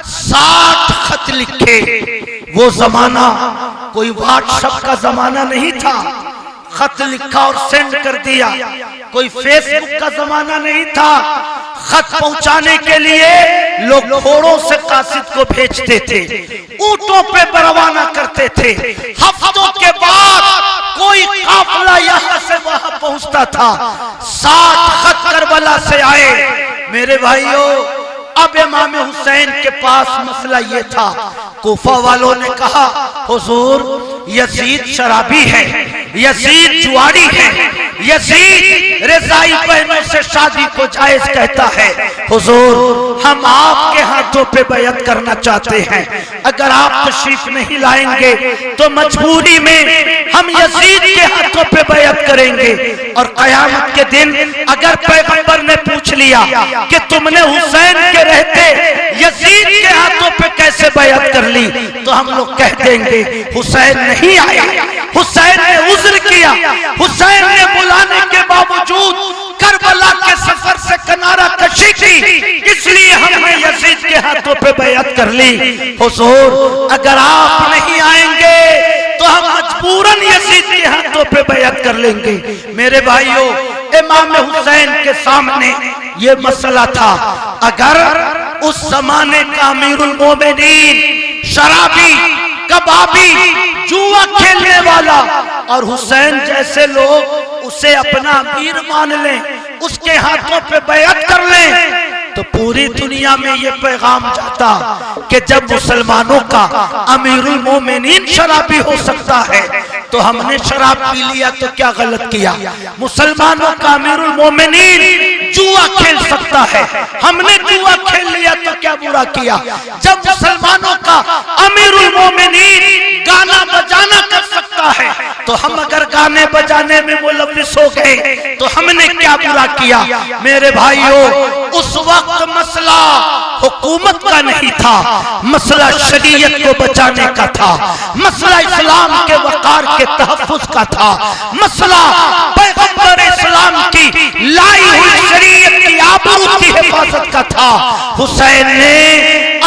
60 खत लिखे। वो जमाना कोई व्हाट्सएप का जमाना नहीं था, खत लिखा और सेंड कर दिया। कोई फेसबुक का जमाना नहीं था। खत पहुंचाने के लिए लोग घोड़ों से कासिद को भेजते थे, ऊंटों पे रवाना करते थे। हफ्तों के बाद कोई काफिला यहां से वहां पहुंचता था। 60 खत करबला से आए। मेरे भाइयों, अब इमाम हुसैन के पास मसला ये था, कूफा वालों ने कहा हुजूर यजीद शराबी है, यजीद जुआरी है, यजीद रज़ाई बहनों से शादी को जायज कहता है। हुजूर हम आपके हाथों पे बैअत करना चाहते हैं, अगर आप तशरीफ नहीं लाएंगे तो मजबूरी में हम यजीद के हाथों पे बैअत करेंगे। और कयामत के दिन अगर पैगंबर ने पूछ लिया कि तुमने हुसैन के रहते यजीद के हाथों पे कैसे बैअत कर ली, तो हम लोग कह देंगे हुसैन नहीं आया, हुसैन ने उज़्र किया, हुसैन ने बुलाने के बावजूद करबला के सफर से किनारा कशी की, इसलिए हमने यजीद के हाथों पे बैअत कर ली। हुजूर अगर आप नहीं आएंगे तो हम मजबूरन यजीद के हाथों पे बैअत कर लेंगे। मेरे भाइयों, इमाम हुसैन के सामने ये मसला था। अगर उस जमाने का अमीरुल मोमिनीन शराबी, कबाबी, जुआ खेलने वाला और हुसैन जैसे लोग उसे अपना अमीर मान लें, उसके हाथों पे बैअत कर लें, तो पूरी दुनिया में ये पैगाम जाता कि जब मुसलमानों का अमीरुल मोमिनीन शराबी हो सकता है तो हमने शराब पी लिया तो क्या गलत किया। मुसलमानों का अमीरुल मोमिनीन जुआ खेल सकता है, हमने जुआ खेल लिया तो क्या बुरा किया। जब मुसलमानों का अमीरुल मोमिनीन गाना बजाना कर सकता है तो हम अगर गाने बजाने में मुलव्विस हो गए तो हमने क्या बुरा किया। मेरे भाइयों, उस वक्त मसला हुकूमत का नहीं था, मसला शरीयत को बचाने का था, मसला इस्लाम के वकार के तहफ्फुज का था, मसला पैगंबर इस्लाम की लाई हुई शरीयत की आबरू की हिफाजत का था। हुसैन ने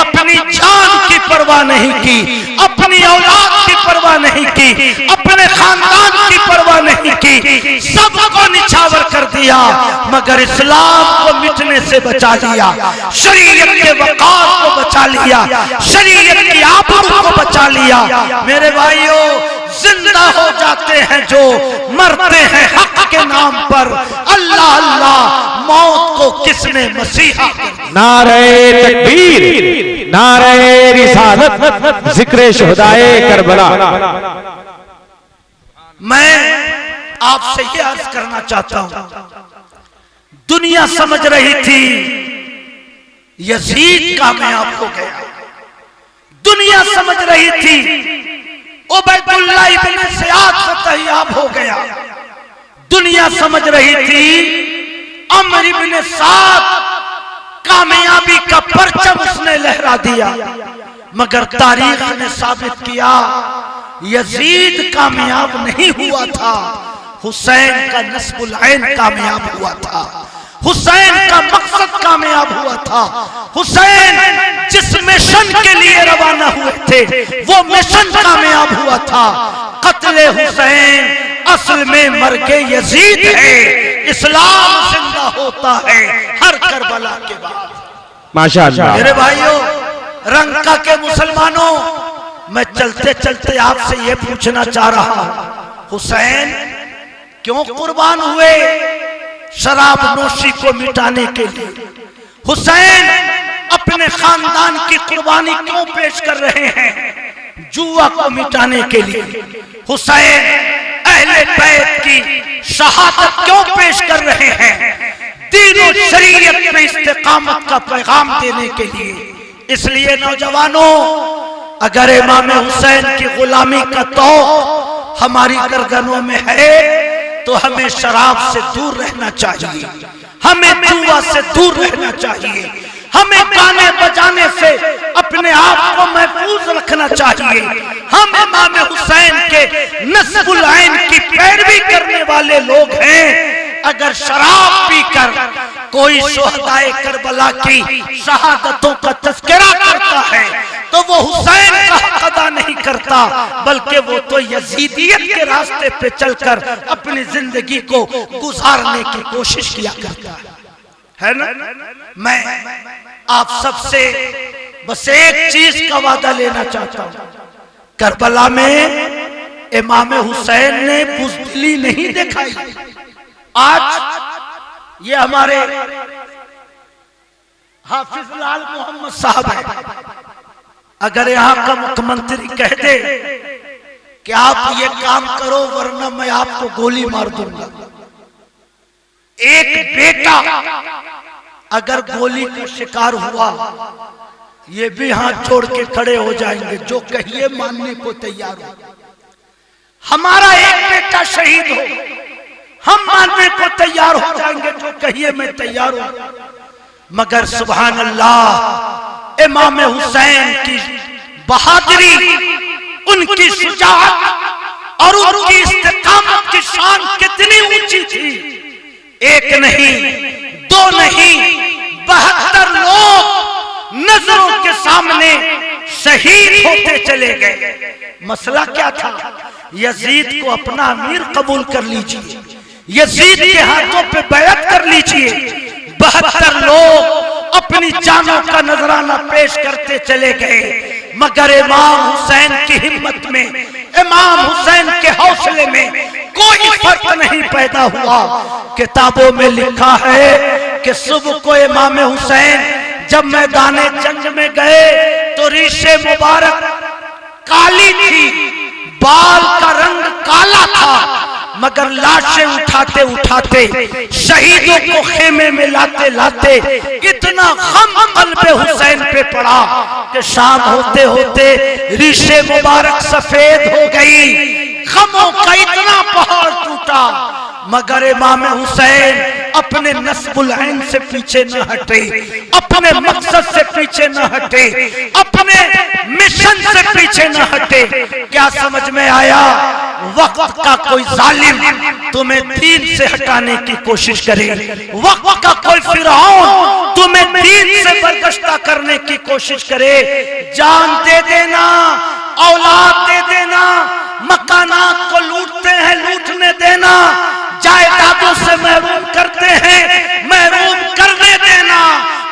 अपनी जान की परवाह नहीं की, अपनी औलाद की परवाह नहीं की, अपने खानदान की परवाह नहीं की, सबको निछावर कर दिया मगर इस्लाम को मिटने से बचा लिया, शरीयत के वकार को बचा लिया, शरीयत की आबरू को बचा लिया। मेरे भाइयों, जिंदा हो जाते हैं जो, मरते हैं हक के नाम पर। अल्लाह अल्लाह, मौत को किसने मसीहा। नारे तकबीर, नारे रिसालत, जिक्रे शुहदाए करबला। मैं आपसे ये अर्ज करना चाहता हूं, दुनिया समझ रही थी यजीद कामयाब हो गया, दुनिया समझ रही थी उबैदुल्लाह इब्न ज़ियाद फतहयाब हो गया, दुनिया समझ रही थी अमर इब्न साद कामयाबी का परचम उसने लहरा दिया। मगर तारीख ने साबित किया यजीद कामयाब नहीं हुआ था, हुसैन का नस्बुल ऐन कामयाब हुआ था, हुसैन का मकसद कामयाब हुआ था। हुसैन जिस मिशन के लिए रवाना हुए थे वो मिशन कामयाब हुआ था। कत्ले हुसैन असल में मर्गे यजीद है, इस्लाम जिंदा होता है हर करबला के बाद। माशाअल्लाह। मेरे भाइयों, रंका के मुसलमानों, मैं चलते चलते आपसे ये पूछना चाह रहा हूं, हुसैन क्यों कुर्बान हुए शराब नोशी को मिटाने के लिए? हुसैन अपने खानदान की कुर्बानी क्यों पेश कर रहे हैं जुआ को मिटाने के लिए? हुसैन अहले बैत की शहादत क्यों पेश कर रहे हैं दीन और शरीयत में इस्तिकामत का पैगाम देने के लिए? इसलिए नौजवानों, अगर इमाम हुसैन की गुलामी का तौक हमारी गर्दनों में है तो हमें शराब से दूर रहना चाहिए, हमें जुआ से दूर रहना चाहिए, हमें गाने बजाने से अपने आप को महफूज रखना चाहिए। हम इमाम हुसैन के नस्बुल ऐन की पैरवी करने वाले लोग हैं। अगर शराब पीकर कोई शुहदाए करबला की शहादतों का तज़किरा करता है तो वो हुसैन का हक अदा नहीं करता, बल्कि वो तो यजीदियत के रास्ते पे चलकर अपनी जिंदगी को गुजारने की कोशिश किया करता है ना। मैं आप सबसे बस एक चीज का वादा लेना चाहता हूं, करबला में इमाम हुसैन ने बुज़दिली नहीं दिखाई। आज ये हमारे हाफिज लाल मोहम्मद साहब है, अगर यहाँ का मुख्यमंत्री कह दे कि आप ये काम करो वरना मैं आपको गोली मार दूंगा, एक बेटा अगर गोली का शिकार हुआ ये भी हाथ जोड़ के खड़े हो जाएंगे, जो कहिए मानने को तैयार हो। हमारा एक बेटा शहीद हो हम मानने को तैयार हो जाएंगे, जो कहिए मैं तैयार हूं। मगर सुभान अल्लाह, इमाम हुसैन की बहादुरी, उनकी शुजाअत और उनकी इस्तिकामत की शान कितनी ऊंची थी। एक नहीं, दो नहीं, 72 लोग नजरों के सामने शहीद होते चले गए। मसला क्या था? यजीद को अपना अमीर कबूल कर लीजिए, यजीद के हाथों पे बैत कर लीजिए। 72 लोग अपनी जानों का नजराना पेश करते चले गए, मगर इमाम हुसैन की हिम्मत में, इमाम हुसैन के हौसले में कोई फर्क नहीं पैदा हुआ। किताबों में लिखा है कि सुबह को इमाम हुसैन जब मैदाने जंग में गए तो रीशे मुबारक काली थी, बाल का रंग काला था, मगर लाशें उठाते उठाते शहीदों को खेमे में लाते लाते इतना गम क़ल्बे हुसैन पे पड़ा कि शाम होते होते रीशे मुबारक सफेद हो गई। गमों का इतना पहाड़ टूटा, मगर इमाम हुसैन अपने नस्बुल ऐन से पीछे न हटे, अपने मकसद से पीछे न हटे, अपने मिशन से पीछे न हटे। क्या समझ में आया? वक्त का कोई जालिम तुम्हें दीन से हटाने की कोशिश करे, वक्त का कोई फिरौन तुम्हें दीन से बरगश्ता करने की कोशिश करे, जान दे देना, औलाद दे देना, मकानात को लूटते हैं लूटने देना, जायदादों से महरूम करते हैं महरूम करने देना,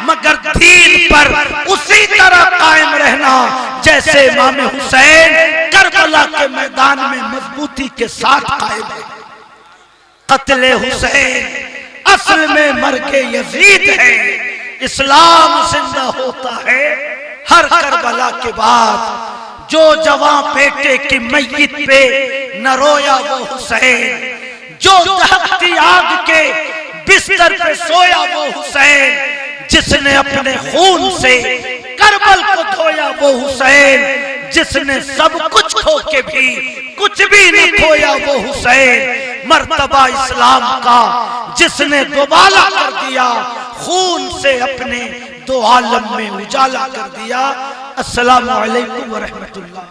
मगर दीन पर उसी तरह कायम रहना जैसे इमाम हुसैन करबला के मैदान में मजबूती के साथ कायम है। कत्ले हुसैन असल में मर्गे यजीद है। इस्लाम जिंदा होता है हर करबला के बाद। जो जवां बेटे की मैयत पे न रोया वो हुसैन, जो दहकती आग के बिस्तर पे सोया वो हुसैन, जिसने अपने खून से करबल को धोया वो हुसैन, जिसने सब कुछ खो के भी कुछ भी नहीं खोया वो हुसैन, मर्तबा इस्लाम का जिसने दोबाला कर दिया, खून से अपने दो आलम में उजाला कर दिया। अस्सलामु अलैकुम व रहमतुल्लाह।